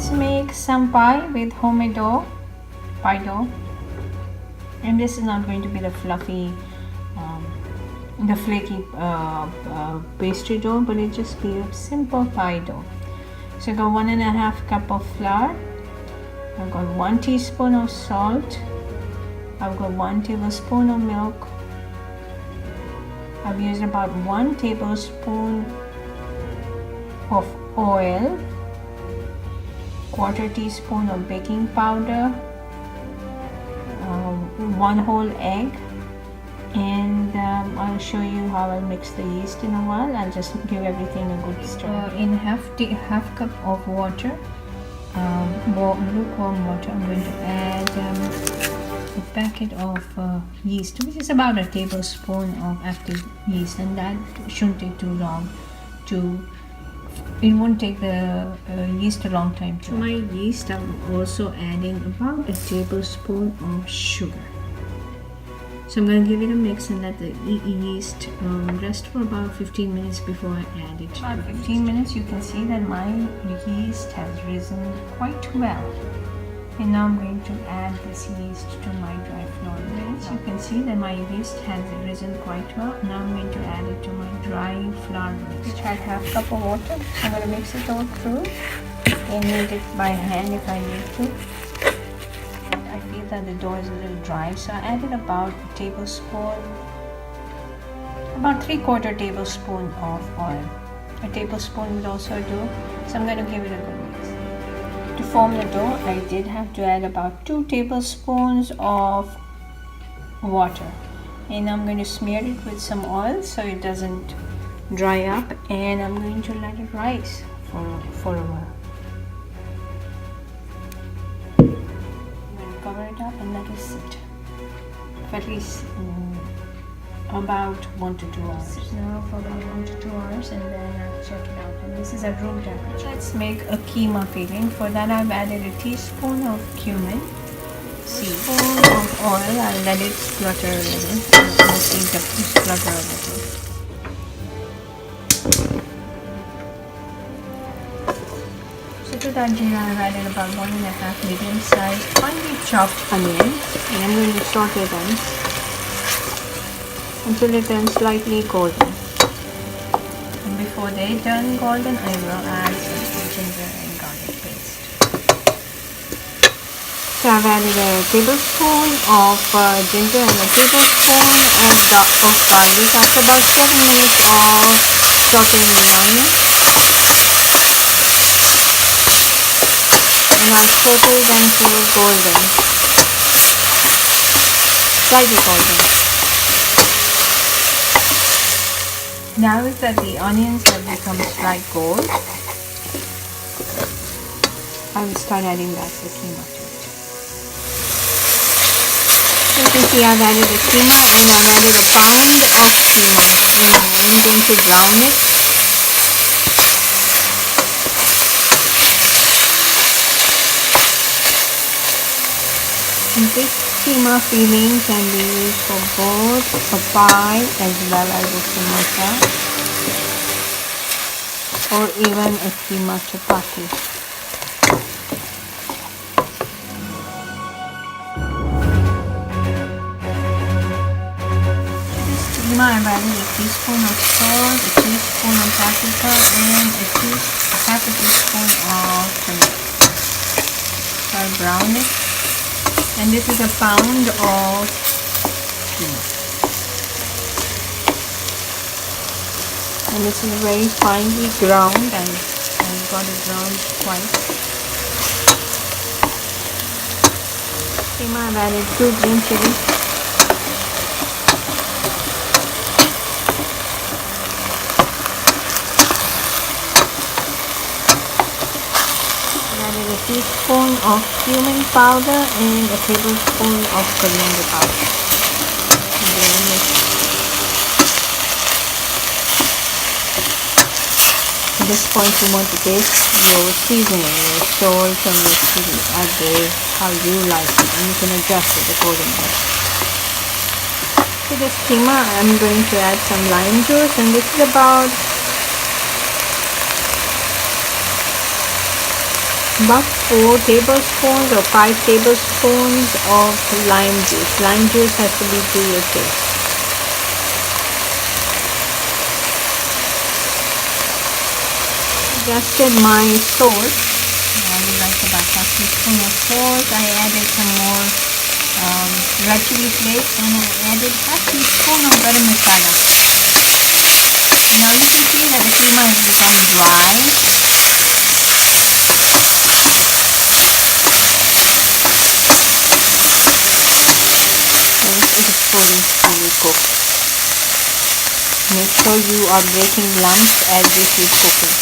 let's make some pie with homemade dough, pie dough. And this is not going to be the fluffy, the flaky pastry dough, but it just be a simple pie dough. So I got 1.5 cup of flour. I've got 1 teaspoon of salt. I've got 1 tablespoon of milk. I've used about 1 tablespoon of oil, 1/4 teaspoon of baking powder, 1 whole egg, and I'll show you how I'll mix the yeast in a while. I'll just give everything a good stir. In half cup of water, lukewarm water, I'm going to add a packet of yeast, which is about a tablespoon of active yeast, and that shouldn't take too long it won't take the yeast a long time to my yeast. I'm also adding about a tablespoon of sugar. So I'm going to give it a mix and let the yeast rest for about 15 minutes before I add it. About 15 minutes, you can see that my yeast has risen quite well. And now I'm going to add this yeast to my dry flour mix. You can see that my yeast has risen quite well. Now I'm going to add it to my dry flour mix. Which had half cup of water. I'm going to mix it all through and knead it by hand if I need to. I feel that the dough is a little dry, so I added about a tablespoon, about 3/4 tablespoon of oil. A tablespoon would also do. So I'm going to give it a good mix. To form the dough, I did have to add about 2 tablespoons of water, and I'm going to smear it with some oil so it doesn't dry up, and I'm going to let it rise for a while. I'm going to cover it up and let it sit for at least about 1 to 2 hours. Now for about 1 to 2 hours, and then I'll check it out. And this is at room temperature. Let's make a keema filling. For that, I've added a teaspoon of cumin, teaspoon of oil. I'll let it splutter a little. Splutter a little. So to that jeera, I've added about 1.5 medium-sized finely chopped onions, and I'm going to saute them until they turn slightly golden. And before they turn golden, I will add some ginger and garlic paste. So I've added a tablespoon of ginger and a tablespoon of garlic after about 7 minutes of sauteing the onion. And I'll saute it until golden, slightly golden. Now that the onions have become slight gold, I will start adding back the keema to it. So you can see I've added the keema, and I've added a pound of keema, and I'm going to brown it. And this keema filling can be used for both a pie as well as a samosa, or even a keema chapati. This keema, I've added a teaspoon of salt, a teaspoon of paprika, and half a teaspoon of turmeric. So I'll brown it. And this is a pound of keema. And this is very finely ground, and I've got it ground twice. Keema, I've added 2 green chilies. A teaspoon of cumin powder and a tablespoon of coriander powder. At this point, you want to taste your seasoning, your salt and your chili at how you like it, and you can adjust it accordingly. To this keema, I'm going to add some lime juice, and this is about about 4 tablespoons or 5 tablespoons of lime juice. Lime juice has to be to your taste. Adjusted my salt. I would like about half teaspoon of salt. I added some more red chili flakes, and I added half teaspoon of garam masala. Now you can see that the keema has become dry. And it is fully cooked. Make sure you are breaking lumps as you keep cooking.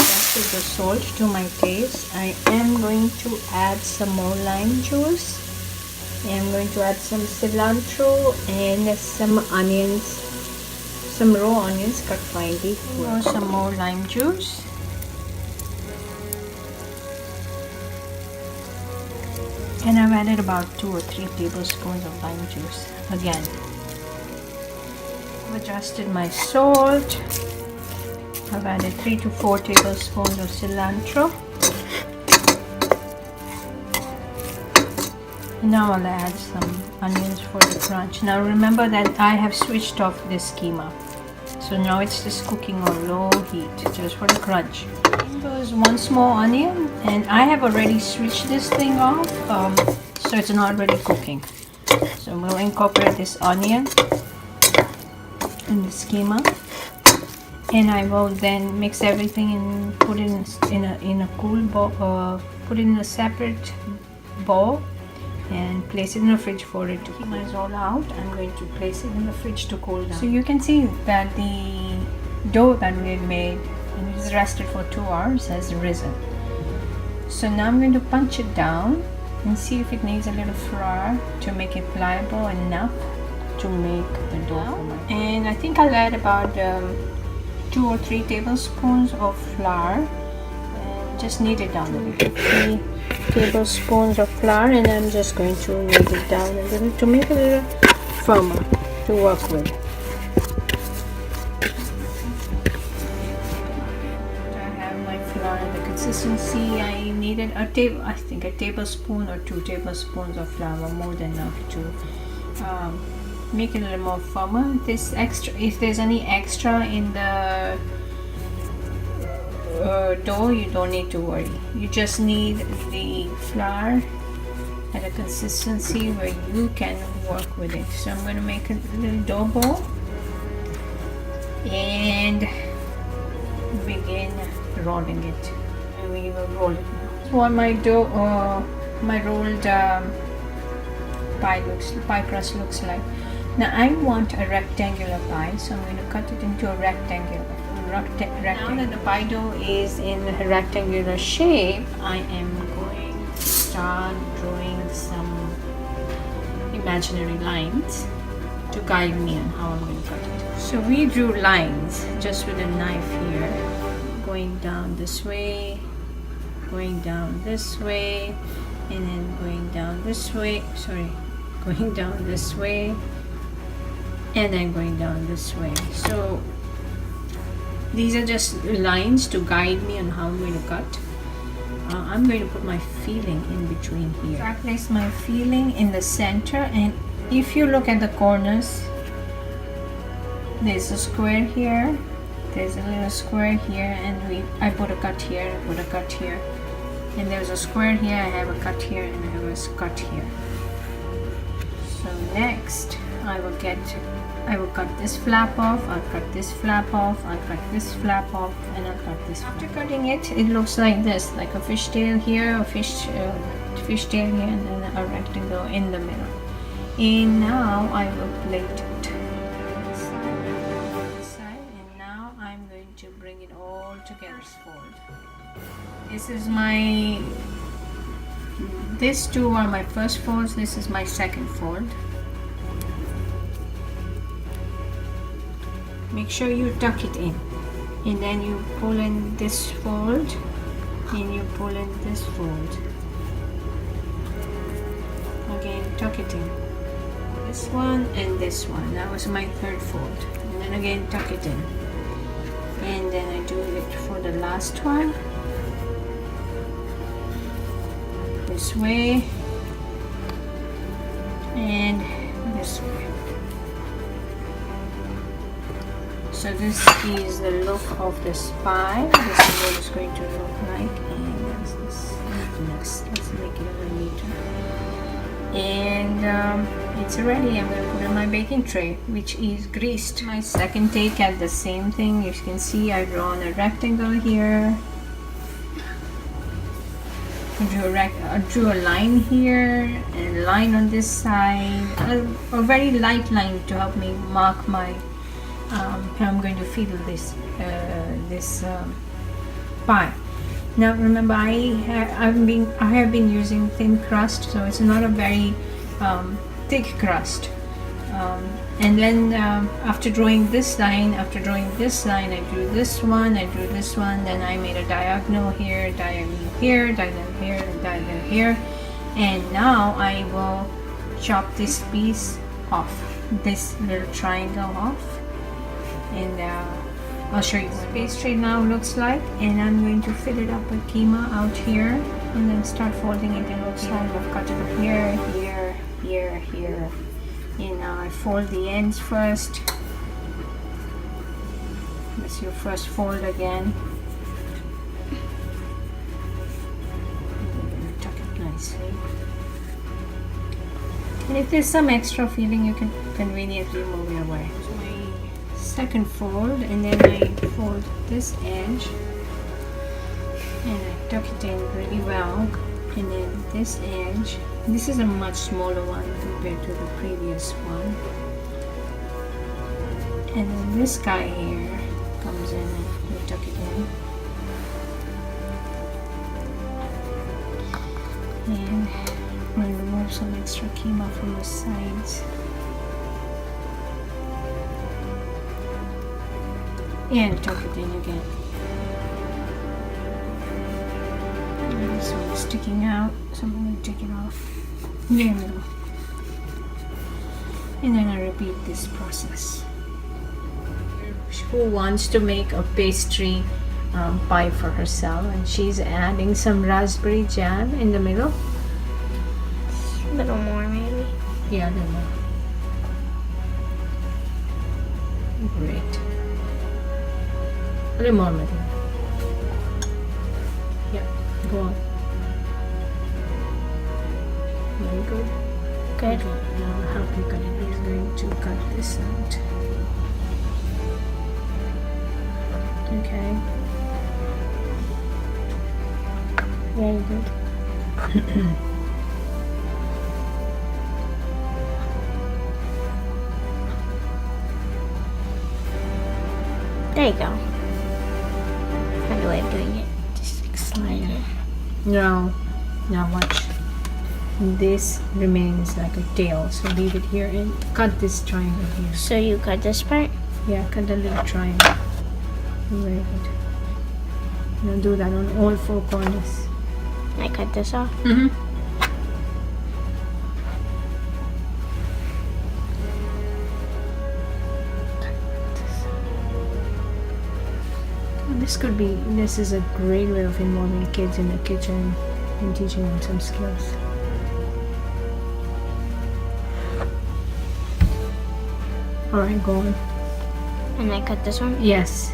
Adjusted the salt to my taste. I am going to add some more lime juice. I am going to add some cilantro and some onions, some raw onions cut finely. Some more lime juice. And I've added about 2 or 3 tablespoons of lime juice again. I've adjusted my salt. I've added 3 to 4 tablespoons of cilantro. Now I'll add some onions for the crunch. Now remember that I have switched off this keema. So now it's just cooking on low heat, just for the crunch. Goes 1 small onion, and I have already switched this thing off, so it's not really cooking. So I'm going to incorporate this onion in this keema, and I will then mix everything and put it in a cool bowl, put it in a separate bowl, and place it in the fridge for it to cool. Keema is all out. I'm going to place it in the fridge to cool down. So you can see that the dough that we had made, and it is rested for 2 hours, has risen. So now I'm going to punch it down and see if it needs a little flour to make it pliable enough to make the dough. And I think I'll add about 2 or 3 tablespoons of flour, and just knead it down a little. 3 tablespoons of flour, and I'm just going to knead it down a little to make it a little firmer to work with. The consistency I needed I think a tablespoon or 2 tablespoons of flour, more than enough to make it a little more firmer. If there's any extra in the dough, you don't need to worry. You just need the flour at a consistency where you can work with it. So I'm going to make a little dough ball and begin rolling it. And we will roll it now. That's what my dough, my rolled pie crust looks like. Now I want a rectangular pie, so I'm going to cut it into a rectangle. Now that the pie dough is in a rectangular shape, I am going to start drawing some imaginary lines to guide me on how I'm going to cut it. So we drew lines just with a knife here, going down this way, going down this way, and then going down this way, going down this way, and then going down this way. So these are just lines to guide me on how I'm going to cut. I'm going to put my filling in between here. So I place my filling in the center, and if you look at the corners, there's a square here, there's a little square here, and I put a cut here, I put a cut here, and there's a square here, I have a cut here, and I have a cut here. So next I will cut this flap off, I'll cut this flap off, I'll cut this flap off, and I'll cut this flap. After cutting it, it looks like this, like a fishtail here, a fishtail here, and then a rectangle in the middle. And now I will plate it. And now I'm going to bring it all together. Fold. This is these two are my first folds, this is my second fold. Make sure you tuck it in, and then you pull in this fold, and you pull in this fold. Again, tuck it in. This one and this one. That was my third fold. And then again, tuck it in. And then I do it for the last one. this way and this way. So this is the look of this pie. This is what it's going to look like. And there's this next. Let's make it a little neater. And it's ready. I'm going to put it in my baking tray, which is greased. My second take at the same thing. As you can see, I've drawn a rectangle here. I drew a line here and a line on this side. A very light line to help me mark my how I'm going to fill this pie. Now remember, I have been using thin crust, so it's not a very thick crust. And then after drawing this line, I drew this one, then I made a diagonal here, diagonal here, diagonal here, diagonal here, and now I will chop this piece off, this little triangle off. And I'll show you what the pastry now looks like, and I'm going to fill it up with keema out here and then start folding it. It looks like I've cut it here, here, here, here. And now I fold the ends first. That's your first fold again. And tuck it nicely. And if there's some extra feeling, you can conveniently move it away. Second fold, and then I fold this edge and I tuck it in really well, and then this edge, this is a much smaller one compared to the previous one, and then this guy here comes in and we tuck it in, and we'll remove some extra keema from the sides. And tuck it in again. And this one is sticking out, so I'm going to take it off in the middle. And then I repeat this process. Who wants to make a pastry pie for herself, and she's adding some raspberry jam in the middle. A little more, maybe. Yeah, a little more. Great. A little more, maybe. Yeah, go on. Very good. Good. Okay, now I'll help you cut it. We're going to cut this out. Okay. Very good. There you go. Another way of doing it. Just like slide it. Now watch. This remains like a tail, so leave it here and cut this triangle here. So you cut this part? Yeah, cut the little triangle. Very good. Now do that on all four corners. I cut this off? Mm-hmm. This is a great way of involving kids in the kitchen and teaching them some skills. Alright, go on. And I cut this one? Yes.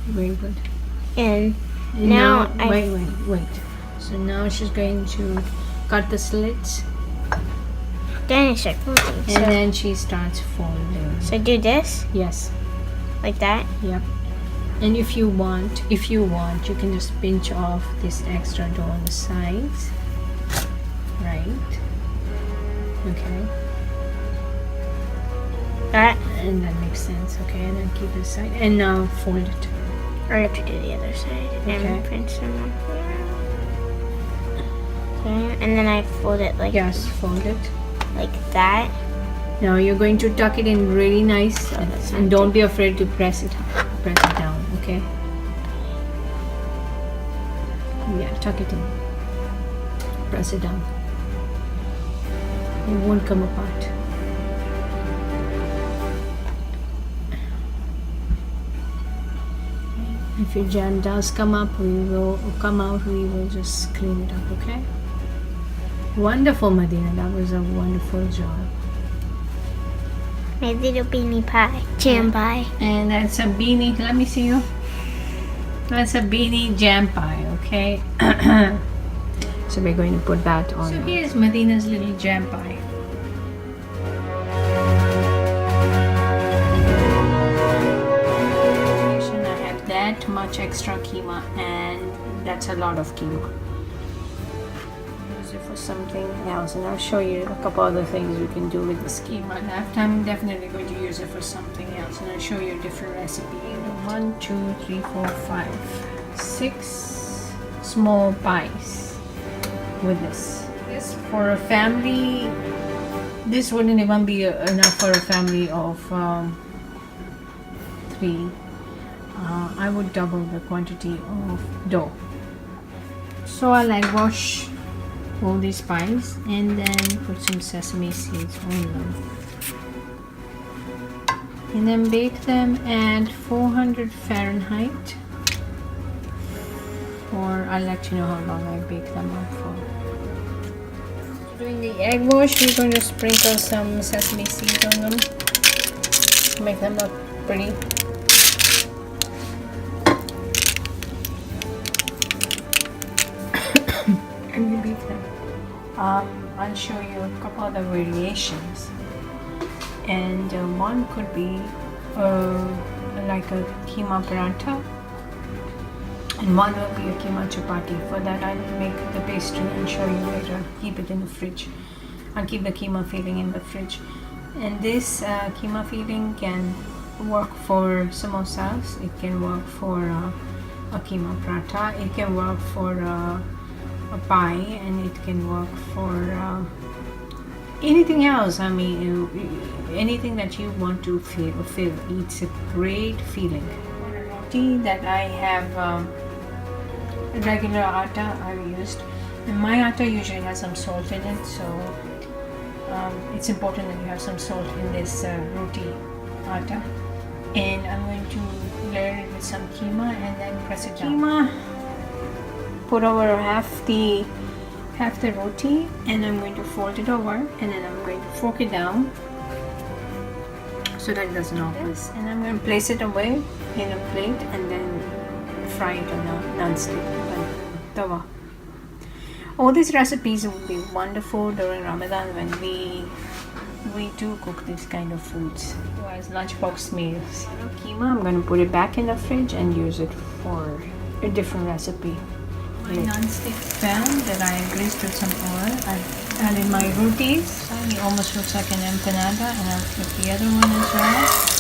Very good. And now wait. So now she's going to cut the slits. Then I start folding. And then she starts folding. So do this? Yes. Like that? Yep. And if you want, you can just pinch off this extra dough on the sides. Right. Okay. That? And that makes sense. Okay, and then keep it aside. And now fold it. I have to do the other side. And pinch them up. Okay. And then I fold it like yes, fold it like that. Now you're going to tuck it in really nice, and don't be afraid to press it down. Okay. Yeah, tuck it in. press it down. It won't come apart. If your jam does come out, we will just clean it up, okay? Wonderful, Medina. That was a wonderful job. My little beanie pie, jam pie. And that's a beanie. Let me see you. That's a beanie jam pie, okay? So we're going to put that on. So here's Medina's little jam pie. That much extra keema, and that's a lot of keema. Use it for something else, and I'll show you a couple other things you can do with this keema. After I'm definitely going to use it for something else, and I'll show you a different recipe. 1, 2, 3, 4, 5, 6 small pies with this. This for a family. This wouldn't even be enough for a family of 3. I would double the quantity of dough. So I'll wash all these pies and then put some sesame seeds on them. And then bake them at 400 Fahrenheit for, I'll let you know how long I bake them up for. Doing the egg wash, we're going to sprinkle some sesame seeds on them to make them look pretty. And you beat them. I'll show you a couple other variations, and one could be like a keema paratha, and one will be a keema chapati. For that I'll make the pastry and show you later. Keep it in the fridge. I'll keep the keema filling in the fridge. And this keema filling can work for samosas, it can work for a keema paratha, it can work for a pie, and it can work for anything else. I mean, anything that you want to fill. It's a great feeling. Roti that I have regular atta I've used, and my atta usually has some salt in it, so it's important that you have some salt in this roti atta. And I'm going to layer it with some keema and then press it down. Keema, put over half the roti, and I'm going to fold it over, and then I'm going to fork it down so that it doesn't open. And I'm going to place it away in a plate and then fry it on a non-stick tawa. All these recipes will be wonderful during Ramadan when we do cook these kind of foods as lunchbox meals. Keema, I'm going to put it back in the fridge and use it for a different recipe. My non-stick pan that I greased with some oil, I've added my rotis. It almost looks like an empanada, and I'll flip the other one as well.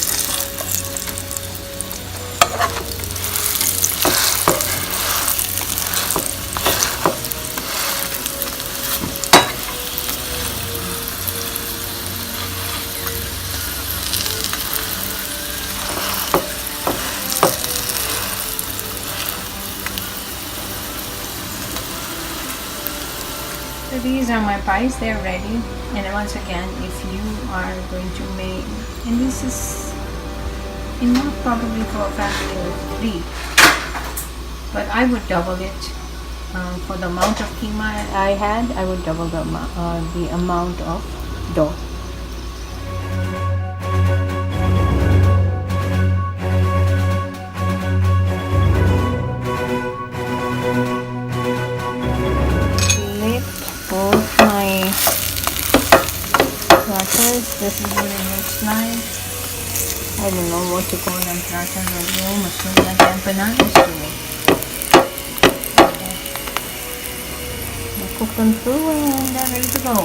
So these are my pies, they're ready. And once again, if you are going to make, and this is enough probably for a family of 3, but I would double it. For the amount of keema I had, I would double the amount of dough. Both my parathas. This is what it looks like. I don't know what to call them, parathas or almost look like empanadas to me. Okay. I'll cook them through and they're ready to go.